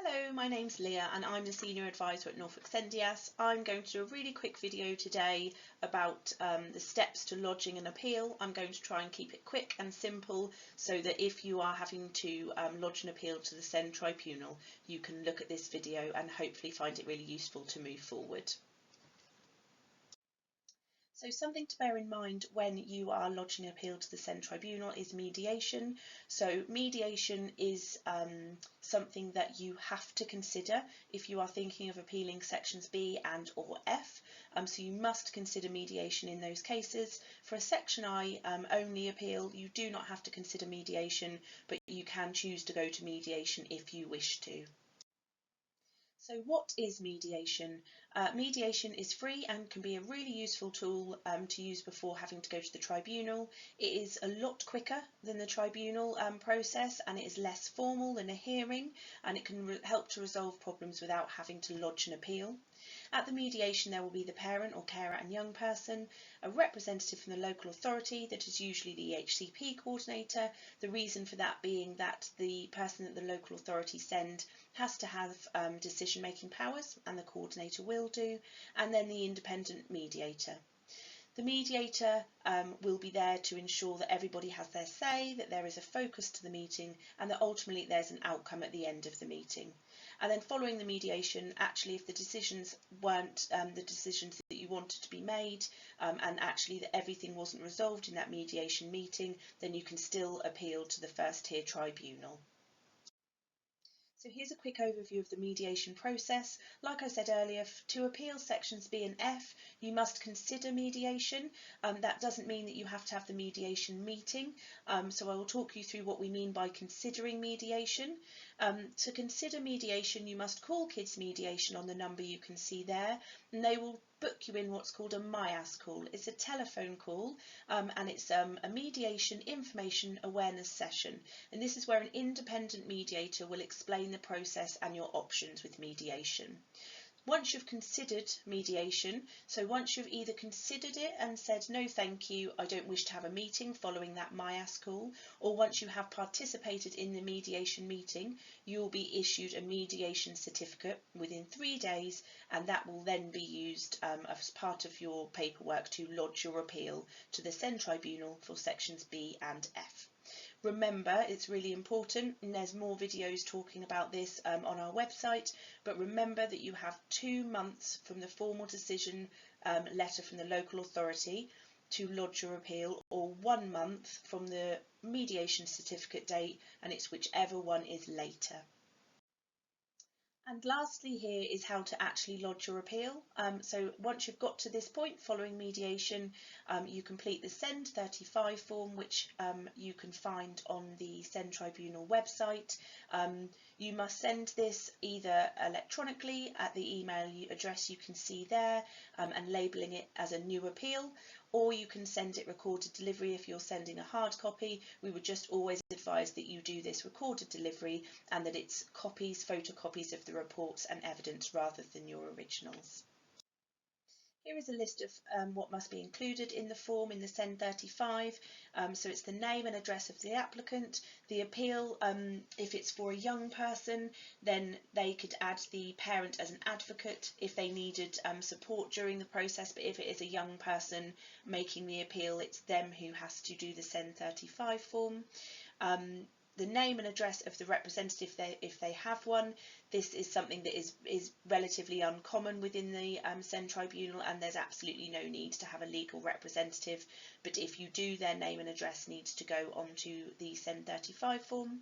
Hello, my name's Leah and I'm the Senior Advisor at Norfolk Sendias. I'm going to do a really quick video today about the steps to lodging an appeal. I'm going to try and keep it quick and simple so that if you are having to lodge an appeal to the Send Tribunal, you can look at this video and hopefully find it really useful to move forward. So something to bear in mind when you are lodging an appeal to the Send Tribunal is mediation. So mediation is something that you have to consider if you are thinking of appealing sections B and or F. So you must consider mediation in those cases. For a section I only appeal, you do not have to consider mediation, but you can choose to go to mediation if you wish to. So what is mediation? Mediation is free and can be a really useful tool to use before having to go to the tribunal. It is a lot quicker than the tribunal process, and it is less formal than a hearing, and it can help to resolve problems without having to lodge an appeal. At the mediation there will be the parent or carer and young person, a representative from the local authority that is usually the HCP coordinator, the reason for that being that the person that the local authority send has to have decision-making powers, and the coordinator will do, and then the independent mediator. The mediator will be there to ensure that everybody has their say, that there is a focus to the meeting, and that ultimately there's an outcome at the end of the meeting. And then following the mediation, actually if the decisions weren't the decisions that you wanted to be made, and actually that everything wasn't resolved in that mediation meeting, then you can still appeal to the first tier tribunal. So here's a quick overview of the mediation process. Like I said earlier, to appeal sections B and F, you must consider mediation. That doesn't mean that you have to have the mediation meeting. So I will talk you through what we mean by considering mediation. To consider mediation, you must call Kids Mediation on the number you can see there, and they will book you in what's called a MIAS call. It's a telephone call, and it's a mediation information awareness session, and this is where an independent mediator will explain the process and your options with mediation. Once you've considered mediation, so once you've either considered it and said no thank you, I don't wish to have a meeting following that MIAS call, or once you have participated in the mediation meeting, you will be issued a mediation certificate within 3 days, and that will then be used as part of your paperwork to lodge your appeal to the Send Tribunal for sections B and F. Remember, it's really important, and there's more videos talking about this on our website, but remember that you have 2 months from the formal decision letter from the local authority to lodge your appeal, or 1 month from the mediation certificate date, and it's whichever one is later. And lastly here is how to actually lodge your appeal. So once you've got to this point following mediation, you complete the Send 35 form, which you can find on the Send Tribunal website. You must send this either electronically at the email address you can see there, and labelling it as a new appeal, or you can send it recorded delivery if you're sending a hard copy. We would just always advise that you do this recorded delivery and that it's copies, photocopies of the reports and evidence rather than your originals. Here is a list of what must be included in the form in the Send 35. So it's the name and address of the applicant, the appeal. If it's for a young person, then they could add the parent as an advocate if they needed support during the process, but if it is a young person making the appeal, it's them who has to do the Send 35 form. The name and address of the representative if they have one. This is something that is relatively uncommon within the Send Tribunal, and there's absolutely no need to have a legal representative, but if you do, their name and address needs to go onto the Send 35 form.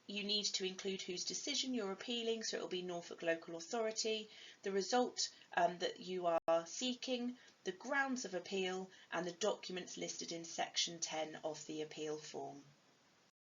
You need to include whose decision you're appealing, so it will be Norfolk Local Authority, the result that you are seeking, the grounds of appeal, and the documents listed in section 10 of the appeal form.